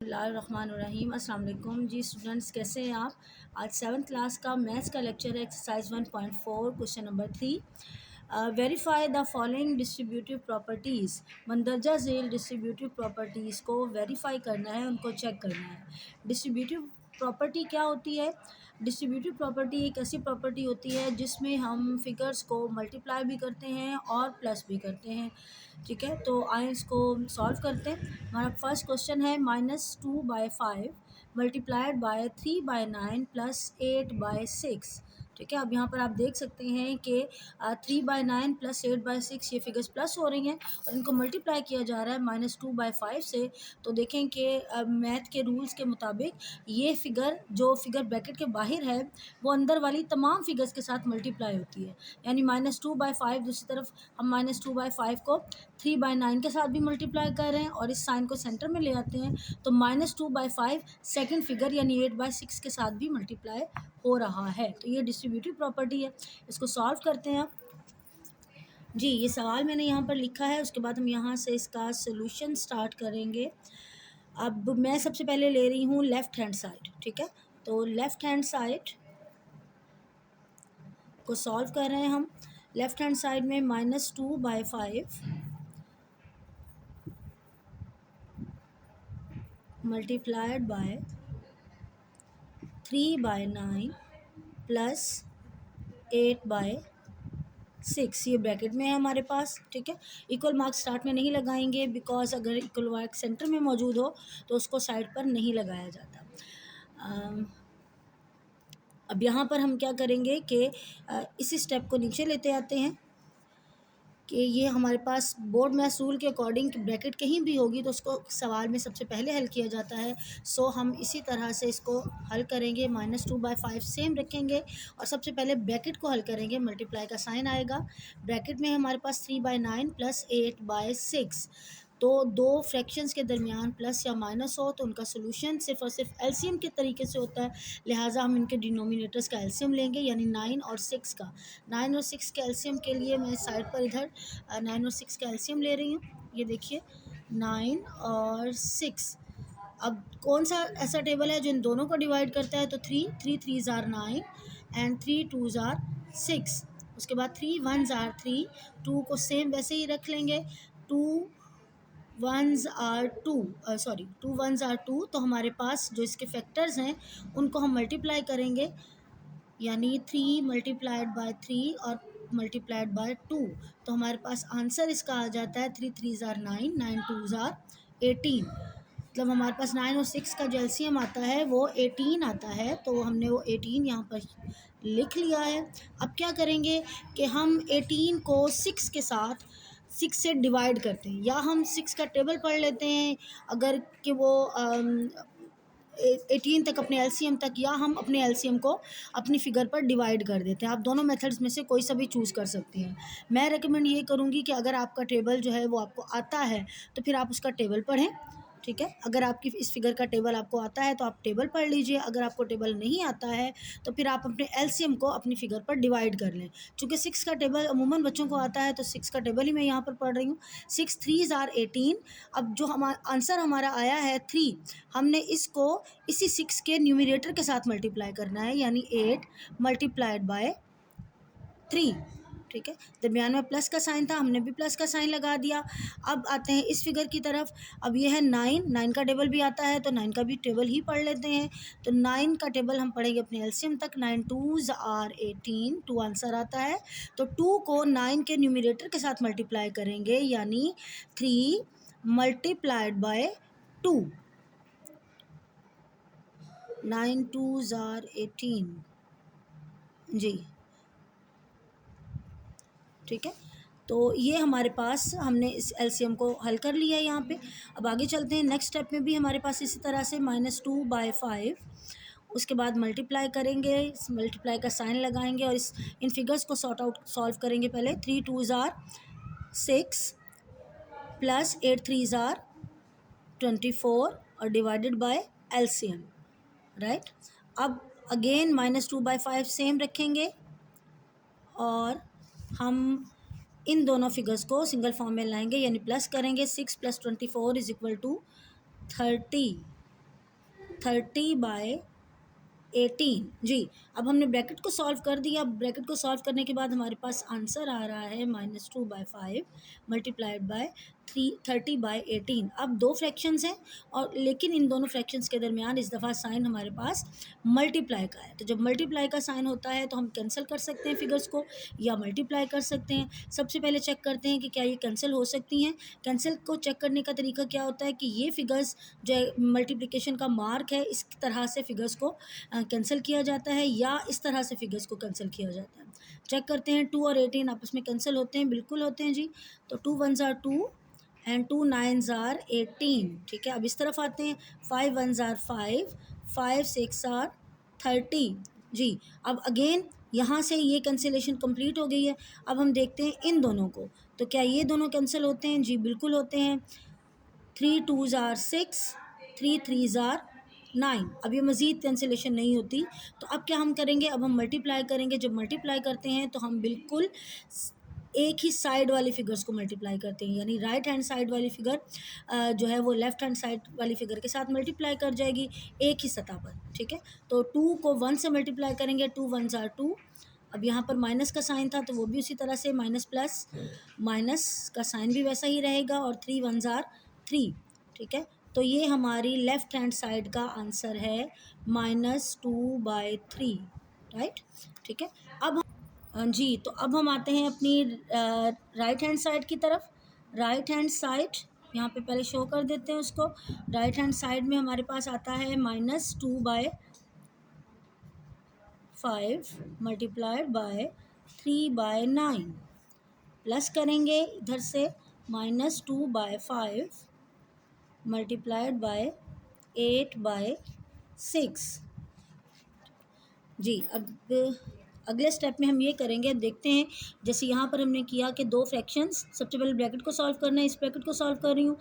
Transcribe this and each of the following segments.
बिस्मिल्लाहिर्रहमानिर्रहीम। अस्सलाम वालेकुम जी स्टूडेंट्स, कैसे हैं आप। आज 7th क्लास का मैथ्स का लेक्चर है। Exercise 1.4 question number 3। Verify the following distributive properties. मंदरजा झेल डिस्ट्रीब्यूटिव प्रॉपर्टीज़ को वेरीफाई करना है, उनको चेक करना है। डिस्ट्रीब्यूटिव प्रॉपर्टी क्या होती है? डिस्ट्रीब्यूटिव प्रॉपर्टी एक ऐसी प्रॉपर्टी होती है जिसमें हम फिगर्स को मल्टीप्लाई भी करते हैं और प्लस भी करते हैं। ठीक है, तो आइए इसको सॉल्व करते हैं। हमारा फर्स्ट क्वेश्चन है -2/5 मल्टीप्लाइड बाय 3/9 प्लस 8/6। ठीक है, अब यहाँ पर आप देख सकते हैं कि 3/9 प्लस 8/6 ये फिगर्स प्लस हो रही हैं और इनको मल्टीप्लाई किया जा रहा है -2/5 से। तो देखें कि मैथ के रूल्स के मुताबिक ये फ़िगर जो फिगर ब्रैकेट के बाहर है वो अंदर वाली तमाम फिगर्स के साथ मल्टीप्लाई होती है। यानी -2/5, दूसरी तरफ हम -2/5 को 3/9 के साथ भी मल्टीप्लाई कर रहे हैं और इस साइन को सेंटर में ले आते हैं, तो -2/5 सेकंड फिगर यानी 8/6 के साथ भी मल्टीप्लाई हो रहा है। तो ये डिस्ट्रीब्यूटिव प्रॉपर्टी है। इसको सॉल्व करते हैं आप। जी, ये सवाल मैंने यहाँ पर लिखा है, उसके बाद हम यहाँ से इसका सोल्यूशन स्टार्ट करेंगे। अब मैं सबसे पहले ले रही हूँ लेफ़्ट हैंड साइड। ठीक है, तो लेफ़्ट हैंड साइड को सॉल्व कर रहे हैं हम। लेफ़्ट हैंड साइड में -2/5 मल्टीप्लाइड बाय 3/9 प्लस 8/6 ये ब्रैकेट में है हमारे पास। ठीक है, इक्वल मार्क स्टार्ट में नहीं लगाएंगे बिकॉज अगर इक्वल मार्क सेंटर में मौजूद हो तो उसको साइड पर नहीं लगाया जाता। अब यहाँ पर हम क्या करेंगे कि इसी स्टेप को नीचे लेते आते हैं कि ये हमारे पास बोर्ड में असूल के अकॉर्डिंग ब्रैकेट कहीं भी होगी तो उसको सवाल में सबसे पहले हल किया जाता है। सो हम इसी तरह से इसको हल करेंगे, -2/5 सेम रखेंगे और सबसे पहले ब्रैकेट को हल करेंगे। मल्टीप्लाई का साइन आएगा, ब्रैकेट में हमारे पास 3/9 प्लस 8/6। तो दो फ्रैक्शंस के दरमियान प्लस या माइनस हो तो उनका सोल्यूशन सिर्फ और सिर्फ एलसीएम के तरीके से होता है। लिहाजा हम इनके डिनोमिनेटर्स का एलसीएम लेंगे, यानी 9 और 6 का। 9 और 6 के एलसीएम के लिए मैं साइड पर इधर 9 और 6 का एलसीएम ले रही हूँ। ये देखिए 9 और 6। अब कौन सा ऐसा टेबल है जो इन दोनों को डिवाइड करता है? तो 3 3 आर 9 एंड 3 2 आर 6। उसके बाद 3 1 आर 3, 2 को सेम वैसे ही रख लेंगे। 2 1 आर 2, सॉरी 2 1 आर 2। तो हमारे पास जो इसके फैक्टर्स हैं उनको हम मल्टीप्लाई करेंगे, यानी 3 मल्टीप्लाइड बाय 3 और मल्टीप्लाइड बाय 2। तो हमारे पास आंसर इसका आ जाता है 3 3 आर 9, 9 2 आर 18। मतलब हमारे पास 9 और 6 का जो एलसीएम आता है वो 18 आता है। तो हमने वो 18 यहाँ पर लिख लिया है। अब क्या करेंगे कि हम 18 को 6 के साथ 6 से डिवाइड करते हैं, या हम 6 का टेबल पढ़ लेते हैं अगर कि वो 18 तक अपने एलसीएम तक, या हम अपने एलसीएम को अपनी फ़िगर पर डिवाइड कर देते हैं। आप दोनों मेथड्स में से कोई सा भी चूज़ कर सकती हैं। मैं रेकमेंड ये करूँगी कि अगर आपका टेबल जो है वो आपको आता है तो फिर आप उसका टेबल पढ़ें। ठीक है, अगर आपकी इस फिगर का टेबल आपको आता है तो आप टेबल पढ़ लीजिए। अगर आपको टेबल नहीं आता है तो फिर आप अपने एलसीएम को अपनी फिगर पर डिवाइड कर लें। चूँकि 6 का टेबल अमूमन बच्चों को आता है तो 6 का टेबल ही मैं यहाँ पर पढ़ रही हूँ। 6 3 आर 18। अब जो आंसर हमारा आया है 3, हमने इसको इसी 6 के न्यूमरेटर के साथ मल्टीप्लाई करना है, यानी 8 मल्टीप्लाइड बाय 3। ठीक है, दरमियान में प्लस का साइन था, हमने भी प्लस का साइन लगा दिया। अब आते हैं इस फिगर की तरफ। अब ये है 9, 9 का टेबल भी आता है तो 9 का भी टेबल ही पढ़ लेते हैं। तो 9 का टेबल हम पढ़ेंगे अपने एलसीएम तक। 9 2 आर 18, 2 आंसर आता है। तो 2 को 9 के न्यूमरेटर के साथ मल्टीप्लाई करेंगे, यानी 3 मल्टीप्लाइड बाय 2। 9 2 आर 18 जी। ठीक है, तो ये हमारे पास हमने इस एलसीएम को हल कर लिया है यहाँ पे। अब आगे चलते हैं। नेक्स्ट स्टेप में भी हमारे पास इसी तरह से -2/5, उसके बाद मल्टीप्लाई करेंगे, इस मल्टीप्लाई का साइन लगाएंगे और इस इन फिगर्स को सॉल्व करेंगे। पहले 3 2 आर 6 प्लस 8 3 आर 24 और डिवाइडेड बाय एलसीएम, राइट। अब अगेन -2/5 सेम रखेंगे और हम इन दोनों फिगर्स को सिंगल फॉर्म में लाएंगे, यानी प्लस करेंगे। 6 + 24 = 30। 30/18 जी। अब हमने ब्रैकेट को सॉल्व कर दिया। ब्रैकेट को सॉल्व करने के बाद हमारे पास आंसर आ रहा है -2/5 मल्टीप्लाइड बाय 30/18। अब दो फ्रैक्शंस हैं और लेकिन इन दोनों फ्रैक्शंस के दरमियान इस दफ़ा साइन हमारे पास मल्टीप्लाई का है। तो जब मल्टीप्लाई का साइन होता है तो हम कैंसिल कर सकते हैं फिगर्स को या मल्टीप्लाई कर सकते हैं। सबसे पहले चेक करते हैं कि क्या ये कैंसिल हो सकती हैं। कैंसिल को चेक करने का तरीका क्या होता है कि ये फिगर्स जो मल्टीप्लिकेशन का मार्क है इस तरह से फिगर्स को कैंसिल किया जाता है या इस तरह से फिगर्स को कैंसिल किया जाता है। चेक करते हैं 2 और 18 आपस में कैंसिल होते हैं, बिल्कुल होते हैं जी। तो 2 1s are 2 and 2 9s are 18। ठीक है, अब इस तरफ आते हैं 5 1s आर 5 5 6 आर 30 जी। अब अगेन यहाँ से ये कैंसिलेशन कंप्लीट हो गई है। अब हम देखते हैं इन दोनों को, तो क्या ये दोनों कैंसिल होते हैं? जी बिल्कुल होते हैं। 3 2s आर 6 3 3s आर 9। अब ये मज़ीद कैंसिलेशन नहीं होती। तो अब क्या हम करेंगे, अब हम मल्टीप्लाई करेंगे। जब मल्टीप्लाई करते हैं तो हम बिल्कुल एक ही साइड वाली फिगर्स को मल्टीप्लाई करते हैं, यानी राइट हैंड साइड वाली फिगर जो है वो लेफ़्ट हैंड साइड वाली फिगर के साथ मल्टीप्लाई कर जाएगी एक ही सतह पर। ठीक है, तो 2 को 1 से मल्टीप्लाई करेंगे, 2 1s आर 2। अब यहाँ पर माइनस का साइन था तो वो भी उसी तरह से माइनस प्लस माइनस का साइन भी वैसा ही रहेगा और 3 1s आर 3। ठीक है, तो ये हमारी लेफ़्ट हैंड साइड का आंसर है -2/3। राइट, ठीक है। अब जी, तो अब हम आते हैं अपनी राइट हैंड साइड की तरफ। राइट हैंड साइड यहाँ पे पहले शो कर देते हैं उसको। राइट हैंड साइड में हमारे पास आता है -2/5 मल्टीप्लाइड बाय 3/9। प्लस करेंगे इधर से -2/5 मल्टीप्लाइड बाय 8/6 जी। अब अगले स्टेप में हम ये करेंगे, अब देखते हैं जैसे यहाँ पर हमने किया कि दो फ्रैक्शंस, सबसे पहले ब्रैकेट को सॉल्व करना है। इस ब्रैकेट को सॉल्व कर रही हूँ,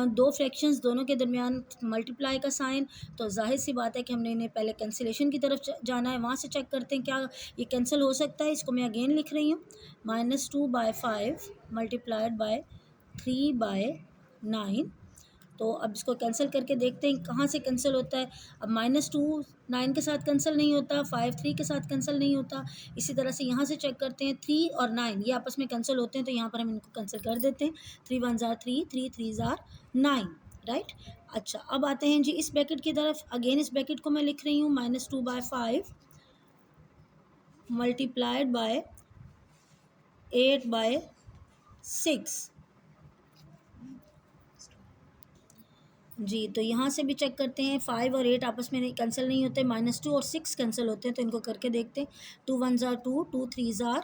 दो फ्रैक्शंस दोनों के दरमियान मल्टीप्लाई का साइन, तो जाहिर सी बात है कि हमने इन्हें पहले कैंसिलेशन की तरफ जाना है। वहाँ से चेक करते हैं क्या ये कैंसिल हो सकता है। इसको मैं अगेन लिख रही हूँ, -2/5 मल्टीप्लाइड बाय 3/9। तो अब इसको कैंसिल करके देखते हैं कहाँ से कैंसिल होता है। अब -2 9 के साथ कैंसिल नहीं होता, 5 3 के साथ कैंसिल नहीं होता। इसी तरह से यहाँ से चेक करते हैं 3 और 9 ये आपस में कैंसिल होते हैं, तो यहाँ पर हम इनको कैंसिल कर देते हैं। 3 1s are 3 3 3s are 9। Right, अच्छा अब आते हैं जी इस ब्रैकेट की तरफ। अगेन इस ब्रैकेट को मैं लिख रही हूँ -2/5 मल्टीप्लाइड बाय 8/6 जी। तो यहाँ से भी चेक करते हैं, 5 और 8 आपस में कैंसिल नहीं होते, -2 और 6 कैंसिल होते हैं, तो इनको करके देखते हैं। 2 1s आर 2 2 3s आर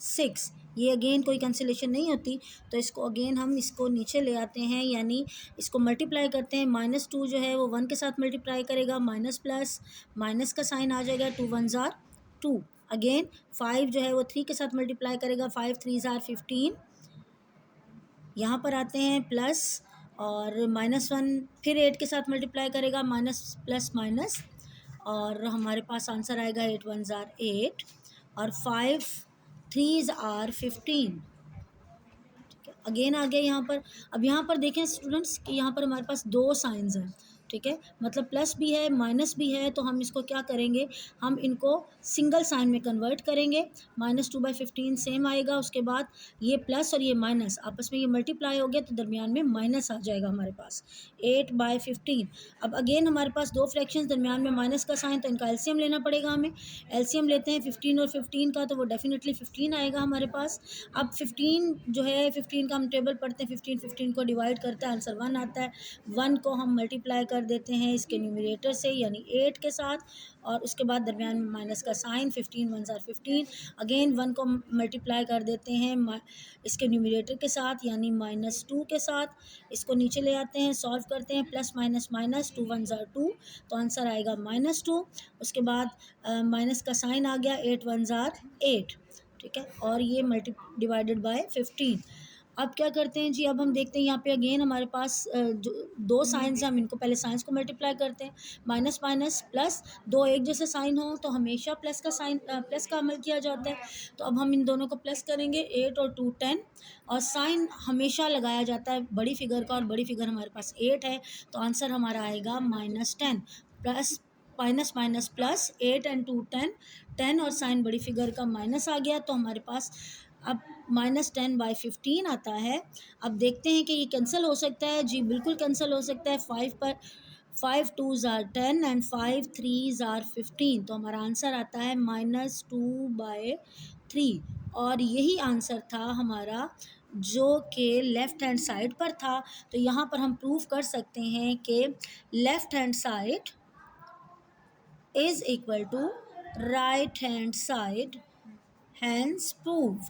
6। ये अगेन कोई कैंसिलेशन नहीं होती, तो इसको अगेन हम इसको नीचे ले आते हैं, यानी इसको मल्टीप्लाई करते हैं। -2 जो है वो 1 के साथ मल्टीप्लाई करेगा, माइनस प्लस माइनस का साइन आ जाएगा, 2 1s आर 2। अगेन 5 जो है वो 3 के साथ मल्टीप्लाई करेगा, 5 3s आर 15। यहाँ पर आते हैं प्लस और -1 फिर 8 के साथ मल्टीप्लाई करेगा, माइनस प्लस माइनस, और हमारे पास आंसर आएगा 8 1s आर 8 और 5 3s आर 15। ठीक है, अगेन आ गया यहाँ पर। अब यहाँ पर देखें स्टूडेंट्स कि यहाँ पर हमारे पास दो साइंस हैं। ठीक है, मतलब प्लस भी है माइनस भी है, तो हम इसको क्या करेंगे, हम इनको सिंगल साइन में कन्वर्ट करेंगे। -2/15 सेम आएगा, उसके बाद ये प्लस और ये माइनस आपस में ये मल्टीप्लाई हो गया, तो दरमियान में माइनस आ जाएगा हमारे पास 8/15। अब अगेन हमारे पास दो फ्रैक्शंस, दरमियान में माइनस का साइन, तो इनका एलसीएम लेना पड़ेगा हमें। एलसीएम लेते हैं 15 और 15 का, तो वो डेफिनेटली 15 आएगा हमारे पास। अब 15 जो है 15 का हम टेबल पढ़ते हैं, 15 को डिवाइड करता है, आंसर 1 आता है। 1 को हम मल्टीप्लाई कर देते हैं इसके न्यूमरेटर से यानी 8 के साथ, और उसके बाद दरमियान में माइनस का साइन, 15 1s आर 15। अगेन 1 को मल्टीप्लाई कर देते हैं इसके न्यूमरेटर के साथ यानी -2 के साथ। इसको नीचे ले आते हैं, सॉल्व करते हैं, plus minus minus, 2 1s are 2, तो आंसर आएगा -2। उसके बाद माइनस का साइन आ गया, 8 1s आर 8। ठीक है, और ये डिवाइडेड बाय 15। अब क्या करते हैं जी, अब हम देखते हैं यहाँ पे अगेन हमारे पास जो दो साइंस हैं, हम इनको पहले साइंस को मल्टीप्लाई करते हैं। माइनस माइनस प्लस, दो एक जैसे साइन हो तो हमेशा प्लस का साइन प्लस का अमल किया जाता है। तो अब हम इन दोनों को प्लस करेंगे, 8 और 2 10, और साइन हमेशा लगाया जाता है बड़ी फिगर का, और बड़ी फिगर हमारे पास 8 है, तो आंसर हमारा आएगा -10 plus minus minus plus 8 and 2 10, 10 और साइन बड़ी फिगर का माइनस आ गया, तो हमारे पास अब -10/15 आता है। अब देखते हैं कि ये कैंसिल हो सकता है जी, बिल्कुल कैंसिल हो सकता है। 5 पर 5 2s are 10 and 5 3s are 15, तो हमारा आंसर आता है -2/3, और यही आंसर था हमारा जो कि लेफ़्ट हैंड साइड पर था। तो यहाँ पर हम प्रूव कर सकते हैं कि left hand side is equal to right hand side, hence proved।